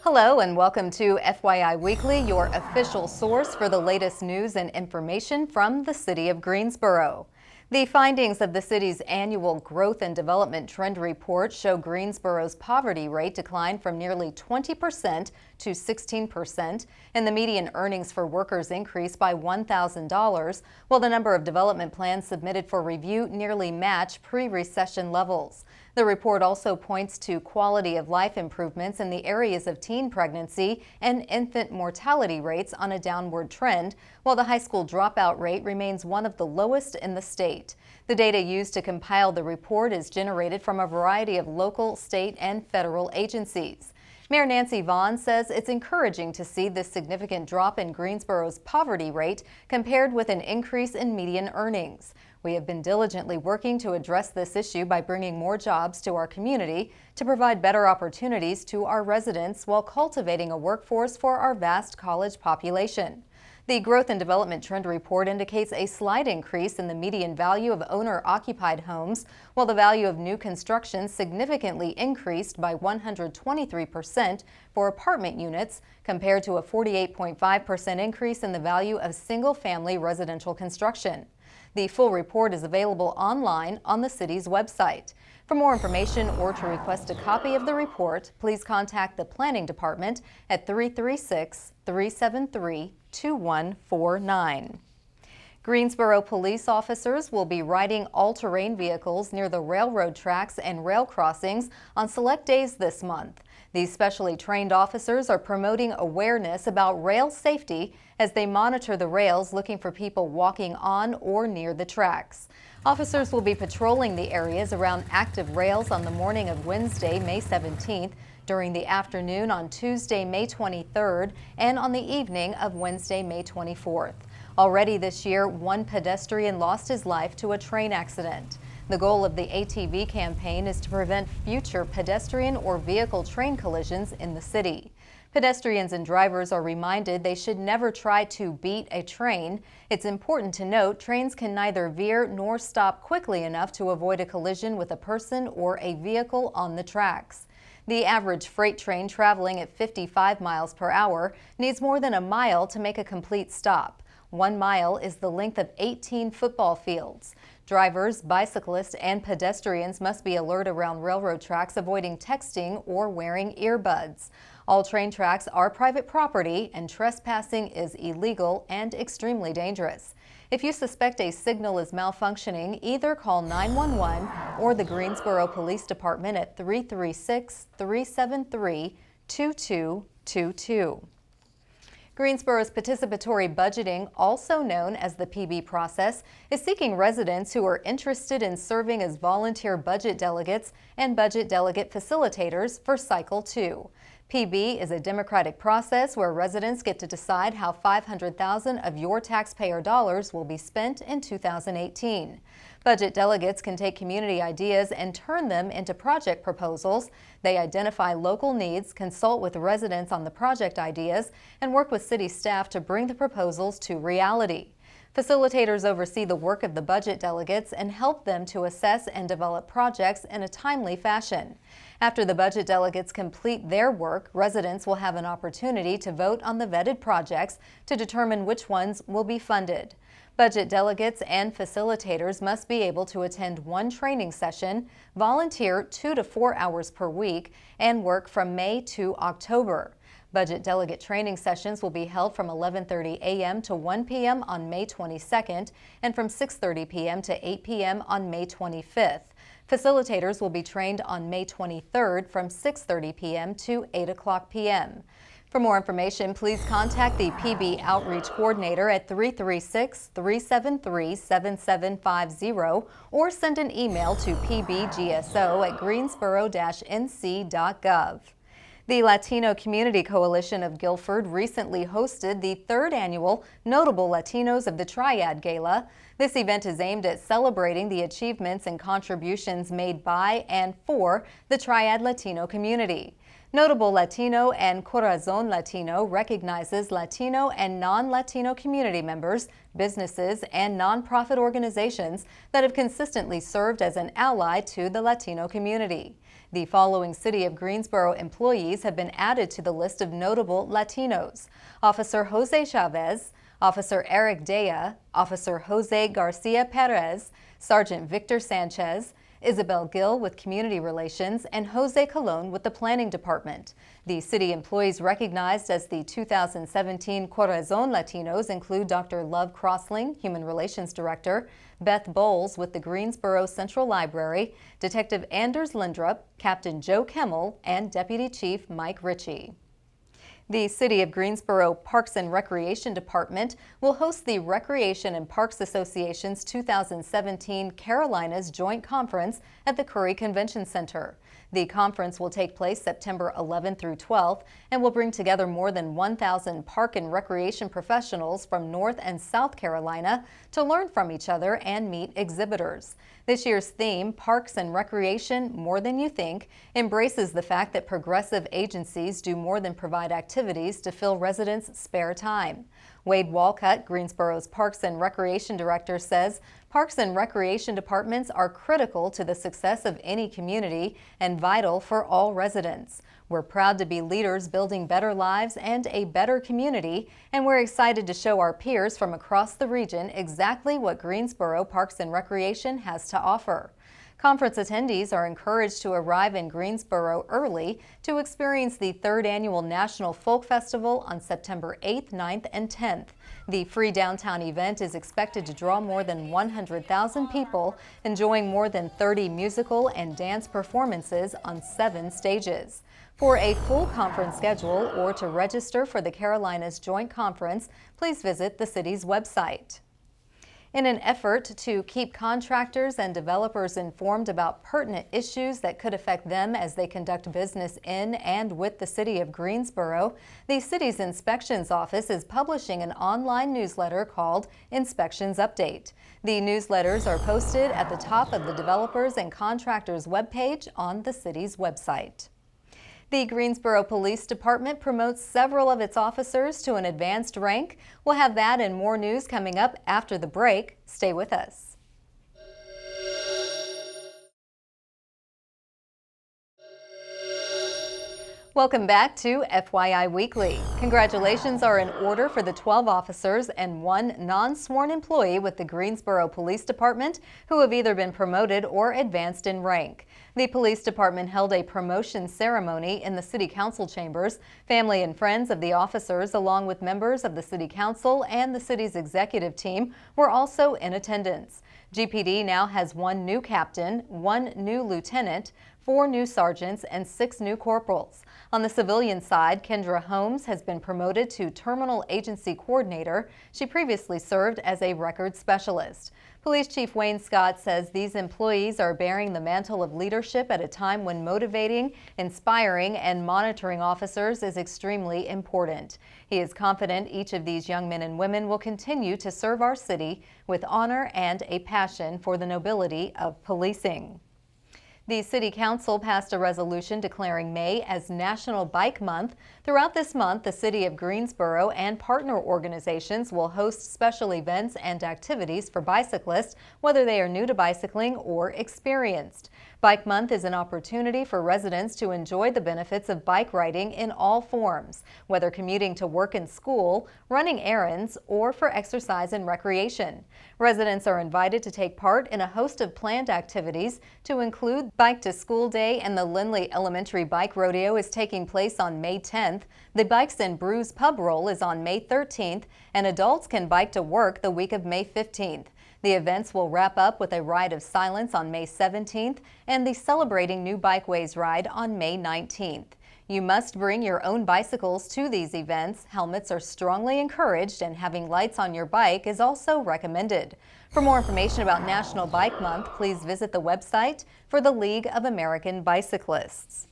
Hello and welcome to FYI Weekly, your official source for the latest news and information from the city of Greensboro. The findings of the city's annual Growth and Development Trend Report show Greensboro's poverty rate declined from nearly 20% to 16%, and the median earnings for workers increased by $1,000, while the number of development plans submitted for review nearly match pre-recession levels. The report also points to quality of life improvements in the areas of teen pregnancy and infant mortality rates on a downward trend, while the high school dropout rate remains one of the lowest in the state. The data used to compile the report is generated from a variety of local, state, and federal agencies. Mayor Nancy Vaughn says it's encouraging to see this significant drop in Greensboro's poverty rate compared with an increase in median earnings. We have been diligently working to address this issue by bringing more jobs to our community to provide better opportunities to our residents while cultivating a workforce for our vast college population. The Growth and Development Trend Report indicates a slight increase in the median value of owner-occupied homes, while the value of new construction significantly increased by 123% for apartment units, compared to a 48.5% increase in the value of single-family residential construction. The full report is available online on the city's website. For more information or to request a copy of the report, please contact the Planning Department at 336-373-2149. Greensboro police officers will be riding all-terrain vehicles near the railroad tracks and rail crossings on select days this month. These specially trained officers are promoting awareness about rail safety as they monitor the rails, looking for people walking on or near the tracks. Officers will be patrolling the areas around active rails on the morning of Wednesday, May 17th, during the afternoon on Tuesday, May 23rd, and on the evening of Wednesday, May 24th. Already this year, one pedestrian lost his life to a train accident. The goal of the ATV campaign is to prevent future pedestrian or vehicle train collisions in the city. Pedestrians and drivers are reminded they should never try to beat a train. It's important to note trains can neither veer nor stop quickly enough to avoid a collision with a person or a vehicle on the tracks. The average freight train traveling at 55 miles per hour needs more than a mile to make a complete stop. 1 mile is the length of 18 football fields. Drivers, bicyclists, and pedestrians must be alert around railroad tracks, avoiding texting or wearing earbuds. All train tracks are private property, and trespassing is illegal and extremely dangerous. If you suspect a signal is malfunctioning, either call 911 or the Greensboro Police Department at 336-373-2222. Greensboro's participatory budgeting, also known as the PB process, is seeking residents who are interested in serving as volunteer budget delegates and budget delegate facilitators for Cycle 2. PB is a democratic process where residents get to decide how $500,000 of your taxpayer dollars will be spent in 2018. Budget delegates can take community ideas and turn them into project proposals. They identify local needs, consult with residents on the project ideas, and work with city staff to bring the proposals to reality. Facilitators oversee the work of the budget delegates and help them to assess and develop projects in a timely fashion. After the budget delegates complete their work, residents will have an opportunity to vote on the vetted projects to determine which ones will be funded. Budget delegates and facilitators must be able to attend one training session, volunteer 2 to 4 hours per week, and work from May to October. Budget delegate training sessions will be held from 11:30 a.m. to 1 p.m. on May 22nd and from 6:30 p.m. to 8 p.m. on May 25th. Facilitators will be trained on May 23rd from 6:30 p.m. to 8 o'clock p.m. For more information, please contact the PB Outreach Coordinator at 336-373-7750 or send an email to pbgso@greensboro-nc.gov. The Latino Community Coalition of Guilford recently hosted the 3rd annual Notable Latinos of the Triad Gala. This event is aimed at celebrating the achievements and contributions made by and for the Triad Latino community. Notable Latino and Corazon Latino recognizes Latino and non-Latino community members, businesses, and nonprofit organizations that have consistently served as an ally to the Latino community. The following City of Greensboro employees have been added to the list of notable Latinos: Officer Jose Chavez, Officer Eric Dea, Officer Jose Garcia Perez, Sergeant Victor Sanchez, Isabel Gill with Community Relations, and Jose Colon with the Planning Department. The city employees recognized as the 2017 Corazon Latinos include Dr. Love Crossling, Human Relations Director, Beth Bowles with the Greensboro Central Library, Detective Anders Lindrup, Captain Joe Kemmel, and Deputy Chief Mike Ritchie. The City of Greensboro Parks and Recreation Department will host the Recreation and Parks Association's 2017 Carolinas Joint Conference at the Curry Convention Center. The conference will take place September 11 through 12 and will bring together more than 1,000 park and recreation professionals from North and South Carolina to learn from each other and meet exhibitors. This year's theme, Parks and Recreation More Than You Think, embraces the fact that progressive agencies do more than provide activities to fill residents' spare time. Wade Walcott, Greensboro's Parks and Recreation Director, says parks and recreation departments are critical to the success of any community and vital for all residents. We're proud to be leaders building better lives and a better community, and we're excited to show our peers from across the region exactly what Greensboro Parks and Recreation has to offer. Conference attendees are encouraged to arrive in Greensboro early to experience the 3rd Annual National Folk Festival on September 8th, 9th, and 10th. The free downtown event is expected to draw more than 100,000 people, enjoying more than 30 musical and dance performances on 7 stages. For a full conference schedule or to register for the Carolinas Joint Conference, please visit the city's website. In an effort to keep contractors and developers informed about pertinent issues that could affect them as they conduct business in and with the City of Greensboro, the city's inspections office is publishing an online newsletter called Inspections Update. The newsletters are posted at the top of the developers and contractors webpage on the city's website. The Greensboro Police Department promotes several of its officers to an advanced rank. We'll have that and more news coming up after the break. Stay with us. Welcome back to FYI Weekly. Congratulations are in order for the 12 officers and 1 non-sworn employee with the Greensboro Police Department who have either been promoted or advanced in rank. The police department held a promotion ceremony in the City Council chambers. Family and friends of the officers, along with members of the City Council and the city's executive team, were also in attendance. GPD now has 1 new captain, 1 new lieutenant, 4 new sergeants, and 6 new corporals. On the civilian side, Kendra Holmes has been promoted to Terminal Agency Coordinator. She previously served as a records specialist. Police Chief Wayne Scott says these employees are bearing the mantle of leadership at a time when motivating, inspiring, and monitoring officers is extremely important. He is confident each of these young men and women will continue to serve our city with honor and a passion for the nobility of policing. The City Council passed a resolution declaring May as National Bike Month. Throughout this month, the City of Greensboro and partner organizations will host special events and activities for bicyclists, whether they are new to bicycling or experienced. Bike Month is an opportunity for residents to enjoy the benefits of bike riding in all forms, whether commuting to work and school, running errands, or for exercise and recreation. Residents are invited to take part in a host of planned activities to include Bike to School Day, and the Lindley Elementary Bike Rodeo is taking place on May 10th. The Bikes and Brews Pub Roll is on May 13th, and adults can bike to work the week of May 15th. The events will wrap up with a Ride of Silence on May 17th and the Celebrating New Bikeways Ride on May 19th. You must bring your own bicycles to these events. Helmets are strongly encouraged, and having lights on your bike is also recommended. For more information about National Bike Month, please visit the website for the League of American Bicyclists.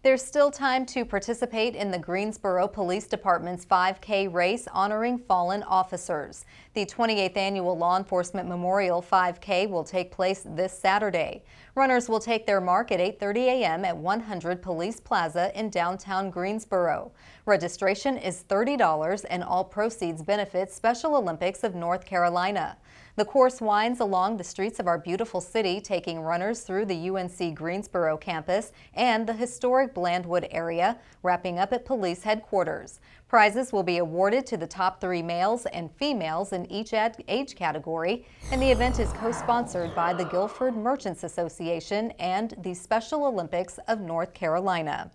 There's still time to participate in the Greensboro Police Department's 5K race honoring fallen officers. The 28th Annual Law Enforcement Memorial 5K will take place this Saturday. Runners will take their mark at 8:30 a.m. at 100 Police Plaza in downtown Greensboro. Registration is $30 and all proceeds benefit Special Olympics of North Carolina. The course winds along the streets of our beautiful city, taking runners through the UNC Greensboro campus and the historic Blandwood area, wrapping up at police headquarters. Prizes will be awarded to the top 3 males and females in each age category, and the event is co-sponsored by the Guilford Merchants Association and the Special Olympics of North Carolina.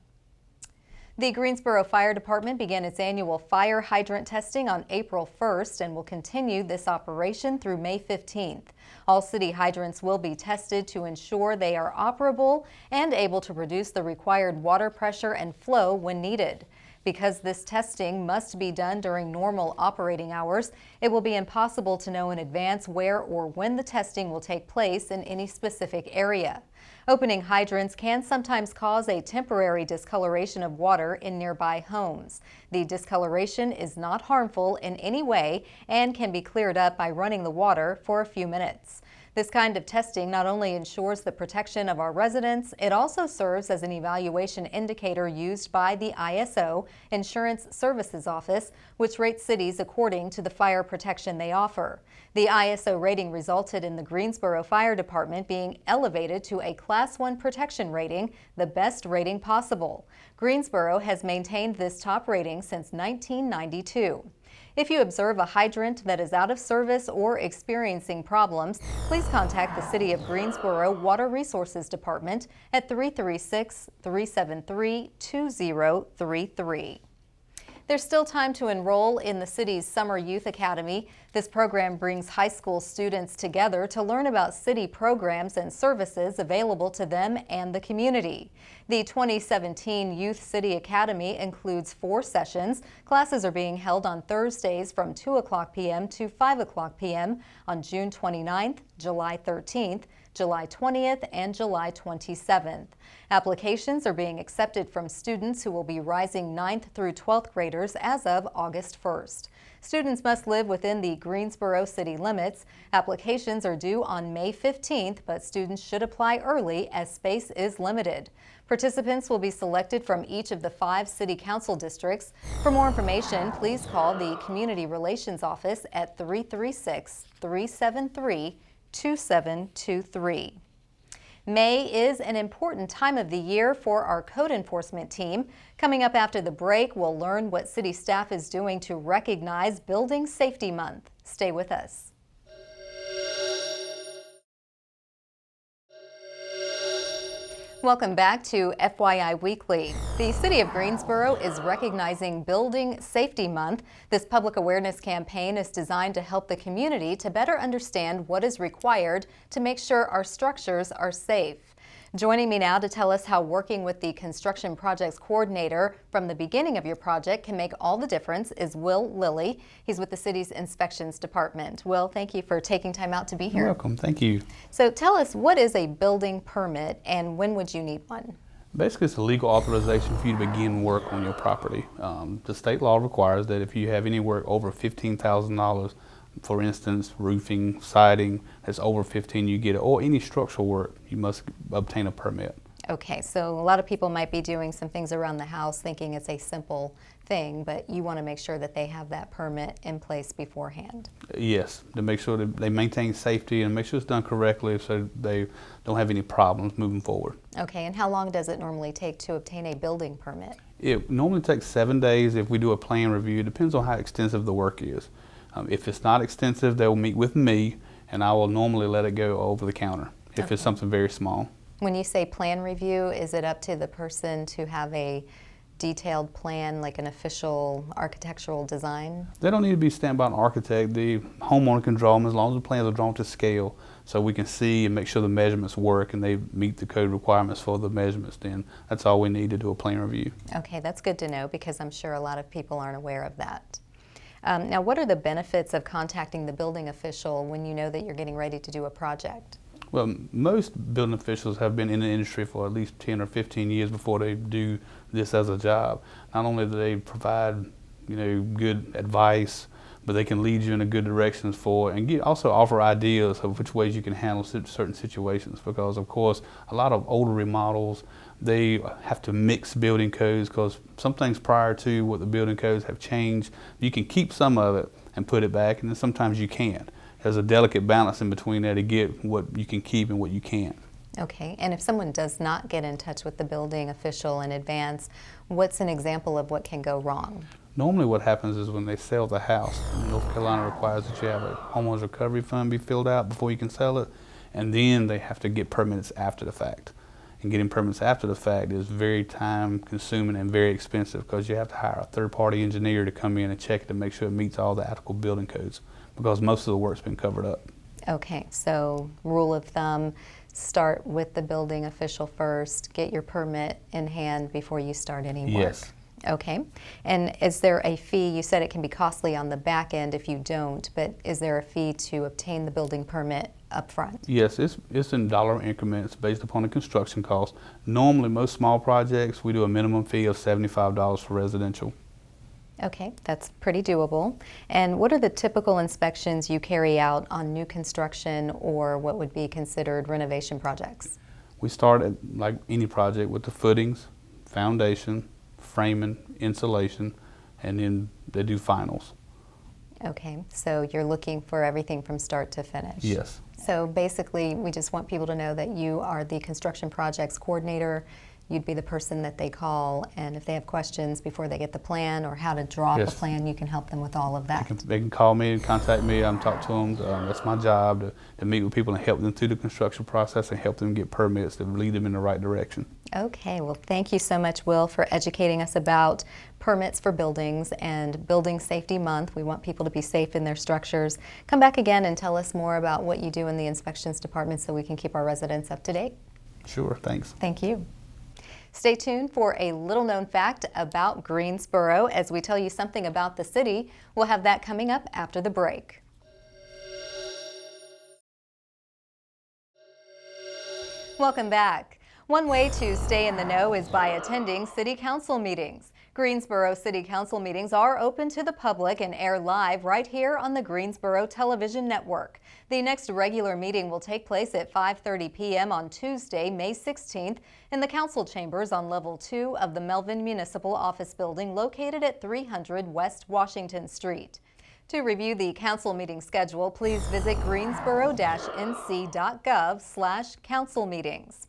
The Greensboro Fire Department began its annual fire hydrant testing on April 1st and will continue this operation through May 15th. All city hydrants will be tested to ensure they are operable and able to produce the required water pressure and flow when needed. Because this testing must be done during normal operating hours, it will be impossible to know in advance where or when the testing will take place in any specific area. Opening hydrants can sometimes cause a temporary discoloration of water in nearby homes. The discoloration is not harmful in any way and can be cleared up by running the water for a few minutes. This kind of testing not only ensures the protection of our residents, it also serves as an evaluation indicator used by the ISO, Insurance Services Office, which rates cities according to the fire protection they offer. The ISO rating resulted in the Greensboro Fire Department being elevated to a Class 1 protection rating, the best rating possible. Greensboro has maintained this top rating since 1992. If you observe a hydrant that is out of service or experiencing problems, please contact the City of Greensboro Water Resources Department at 336-373-2033. There's still time to enroll in the city's Summer Youth Academy. This program brings high school students together to learn about city programs and services available to them and the community. The 2017 Youth City Academy includes 4 sessions. Classes are being held on Thursdays from 2:00 p.m. to 5:00 p.m. on June 29th, July 13th, July 20th, and July 27th. Applications are being accepted from students who will be rising 9th through 12th graders as of August 1st. Students must live within the Greensboro city limits. Applications are due on May 15th, but students should apply early as space is limited. Participants will be selected from each of the 5 city council districts. For more information, please call the Community Relations Office at 336-373-2723. May is an important time of the year for our code enforcement team. Coming up after the break, we'll learn what city staff is doing to recognize Building Safety Month. Stay with us. Welcome back to FYI Weekly. The City of Greensboro is recognizing Building Safety Month. This public awareness campaign is designed to help the community to better understand what is required to make sure our structures are safe. Joining me now to tell us how working with the construction projects coordinator from the beginning of your project can make all the difference is Will Lilly. He's with the city's inspections department. Will, thank you for taking time out to be here. You're welcome. Thank you. So tell us, what is a building permit and when would you need one? Basically, it's a legal authorization for you to begin work on your property. The state law requires that if you have any work over $15,000, for instance, roofing, siding, that's over 15, you get it, or any structural work, you must obtain a permit. Okay, so a lot of people might be doing some things around the house thinking it's a simple thing, but you want to make sure that they have that permit in place beforehand. Yes, to make sure that they maintain safety and make sure it's done correctly so they don't have any problems moving forward. Okay, and how long does it normally take to obtain a building permit? It normally takes 7 days if we do a plan review. It depends on how extensive the work is. If it's not extensive, they will meet with me and I will normally let it go over the counter if it's something very small. When you say plan review, is it up to the person to have a detailed plan, like an official architectural design? They don't need to be stamped by an architect. The homeowner can draw them as long as the plans are drawn to scale so we can see and make sure the measurements work and they meet the code requirements for the measurements. Then that's all we need to do a plan review. Okay, that's good to know because I'm sure a lot of people aren't aware of that. Now, what are the benefits of contacting the building official when you know that you're getting ready to do a project? Well, most building officials have been in the industry for at least 10 or 15 years before they do this as a job. Not only do they provide, good advice, but they can lead you in a good directions for, and also offer ideas of which ways you can handle certain situations. Because of course, a lot of older remodels, they have to mix building codes because some things prior to what the building codes have changed. You can keep some of it and put it back, and then sometimes you can't. There's a delicate balance in between there to get what you can keep and what you can't. Okay, and if someone does not get in touch with the building official in advance, what's an example of what can go wrong? Normally what happens is when they sell the house, North Carolina requires that you have a homeowner's recovery fund be filled out before you can sell it, and then they have to get permits after the fact. And getting permits after the fact is very time consuming and very expensive because you have to hire a third-party engineer to come in and check it to make sure it meets all the applicable building codes, because most of the work's been covered up. Okay, so rule of thumb, start with the building official first, get your permit in hand before you start any work. Yes. Okay, and is there a fee? You said it can be costly on the back end if you don't, but is there a fee to obtain the building permit up front? Yes, it's in dollar increments based upon the construction cost. Normally, most small projects, we do a minimum fee of $75 for residential. Okay, that's pretty doable. And what are the typical inspections you carry out on new construction or what would be considered renovation projects? We start at, like any project, with the footings, foundation, framing, insulation, and then they do finals. Okay, so you're looking for everything from start to finish. Yes. So basically, we just want people to know that you are the construction projects coordinator. You'd be the person that they call, and if they have questions before they get the plan or how to draw up a plan, you can help them with all of that. They can call me and contact me. I'm talk to them. That's my job, to meet with people and help them through the construction process and help them get permits to lead them in the right direction. Okay, well, thank you so much, Will, for educating us about permits for buildings and Building Safety Month. We want people to be safe in their structures. Come back again and tell us more about what you do in the inspections department so we can keep our residents up to date. Sure, thanks. Thank you. Stay tuned for a little known fact about Greensboro as we tell you something about the city. We'll have that coming up after the break. Welcome back. One way to stay in the know is by attending City Council meetings. Greensboro City Council meetings are open to the public and air live right here on the Greensboro Television Network. The next regular meeting will take place at 5:30 p.m. on Tuesday, May 16th in the council chambers on level 2 of the Melvin Municipal Office Building located at 300 West Washington Street. To review the council meeting schedule, please visit greensboro-nc.gov/council meetings.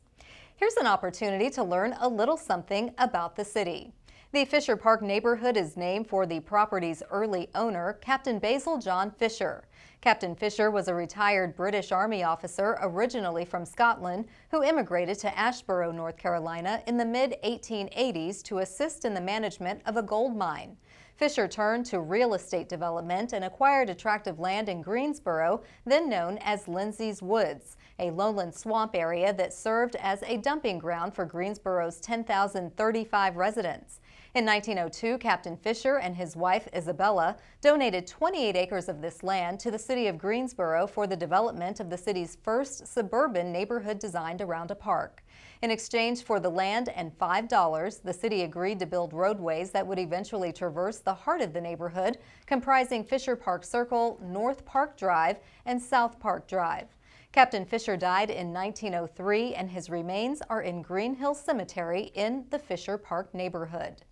Here's an opportunity to learn a little something about the city. The Fisher Park neighborhood is named for the property's early owner, Captain Basil John Fisher. Captain Fisher was a retired British Army officer originally from Scotland who immigrated to Asheboro, North Carolina in the mid-1880s to assist in the management of a gold mine. Fisher turned to real estate development and acquired attractive land in Greensboro, then known as Lindsay's Woods, a lowland swamp area that served as a dumping ground for Greensboro's 10,035 residents. In 1902, Captain Fisher and his wife Isabella donated 28 acres of this land to the city of Greensboro for the development of the city's first suburban neighborhood designed around a park. In exchange for the land and $5, the city agreed to build roadways that would eventually traverse the heart of the neighborhood, comprising Fisher Park Circle, North Park Drive, and South Park Drive. Captain Fisher died in 1903, and his remains are in Green Hill Cemetery in the Fisher Park neighborhood.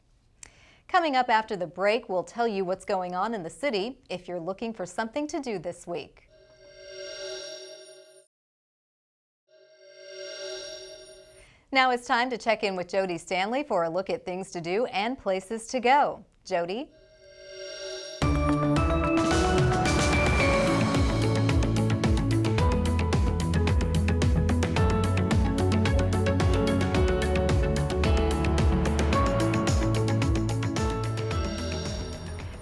Coming up after the break, we'll tell you what's going on in the city if you're looking for something to do this week. Now it's time to check in with Jody Stanley for a look at things to do and places to go. Jody?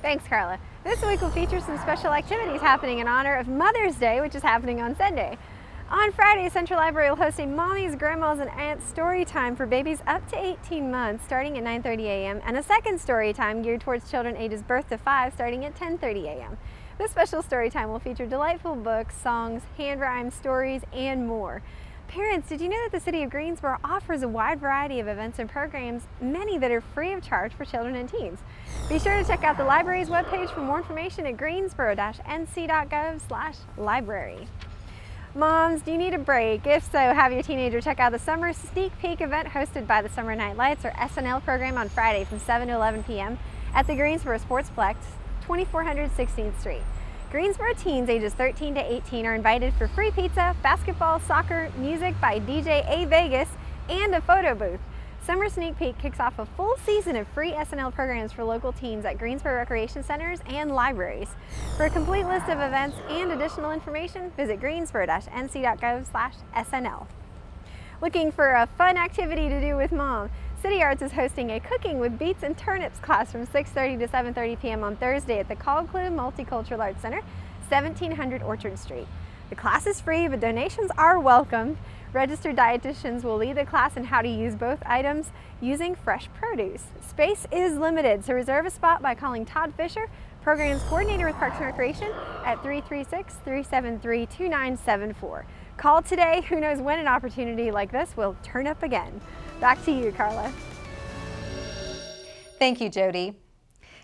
Thanks, Carla. This week will feature some special activities happening in honor of Mother's Day, which is happening on Sunday. On Friday, Central Library will host a Mommy's, Grandma's, and Aunt's story time for babies up to 18 months starting at 9:30 a.m. and a second story time geared towards children ages birth to 5 starting at 10:30 a.m. This special story time will feature delightful books, songs, hand rhymes, stories, and more. Parents, did you know that the City of Greensboro offers a wide variety of events and programs, many that are free of charge for children and teens? Be sure to check out the library's webpage for more information at greensboro-nc.gov/library. Moms, do you need a break? If so, have your teenager check out the Summer Sneak Peek event hosted by the Summer Night Lights, or SNL program, on Friday from 7 to 11 p.m. at the Greensboro Sportsplex, 2400 16th Street. Greensboro teens ages 13 to 18 are invited for free pizza, basketball, soccer, music by DJ A Vegas, and a photo booth. Summer Sneak Peek kicks off a full season of free SNL programs for local teens at Greensboro recreation centers and libraries. For a complete list of events and additional information, visit greensboro-nc.gov/SNL. Looking for a fun activity to do with Mom? City Arts is hosting a Cooking with Beets and Turnips class from 6:30 to 7:30 p.m. on Thursday at the Caldclew Multicultural Arts Center, 1700 Orchard Street. The class is free, but donations are welcomed. Registered dietitians will lead the class in how to use both items using fresh produce. Space is limited, so reserve a spot by calling Todd Fisher, Programs Coordinator with Parks and Recreation, at 336-373-2974. Call today. Who knows when an opportunity like this will turn up again. Back to you, Carla. Thank you, Jody.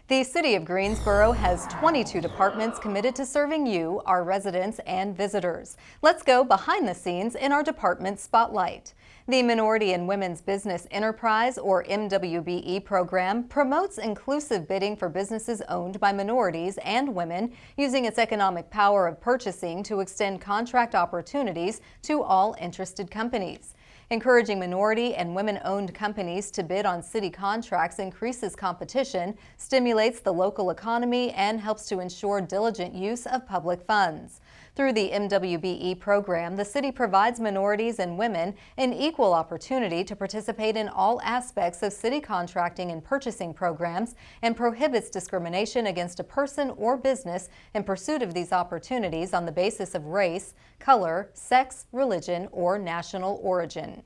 The City of Greensboro has 22 departments committed to serving you, our residents and visitors. Let's go behind the scenes in our department spotlight. The Minority and Women's Business Enterprise, or MWBE program, promotes inclusive bidding for businesses owned by minorities and women, using its economic power of purchasing to extend contract opportunities to all interested companies. Encouraging minority and women-owned companies to bid on city contracts increases competition, stimulates the local economy, and helps to ensure diligent use of public funds. Through the MWBE program, the city provides minorities and women an equal opportunity to participate in all aspects of city contracting and purchasing programs, and prohibits discrimination against a person or business in pursuit of these opportunities on the basis of race, color, sex, religion, or national origin.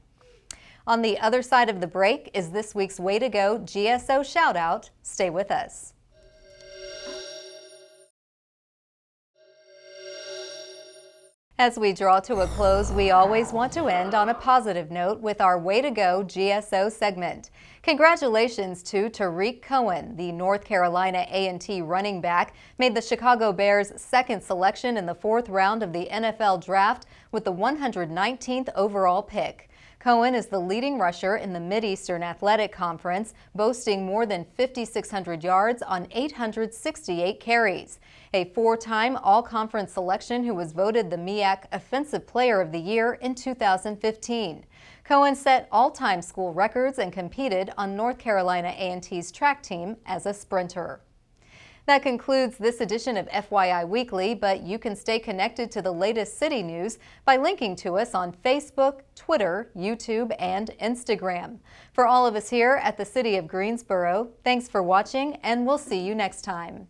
On the other side of the break is this week's Way to Go GSO shout-out. Stay with us. As we draw to a close, we always want to end on a positive note with our Way to Go GSO segment. Congratulations to Tariq Cohen, the North Carolina A&T running back, made the Chicago Bears' second selection in the 4th round of the NFL Draft with the 119th overall pick. Cohen is the leading rusher in the Mid-Eastern Athletic Conference, boasting more than 5,600 yards on 868 carries. A 4-time All-Conference selection who was voted the MEAC Offensive Player of the Year in 2015. Cohen set all-time school records and competed on North Carolina A&T's track team as a sprinter. That concludes this edition of FYI Weekly, but you can stay connected to the latest city news by linking to us on Facebook, Twitter, YouTube, and Instagram. For all of us here at the City of Greensboro, thanks for watching, and we'll see you next time.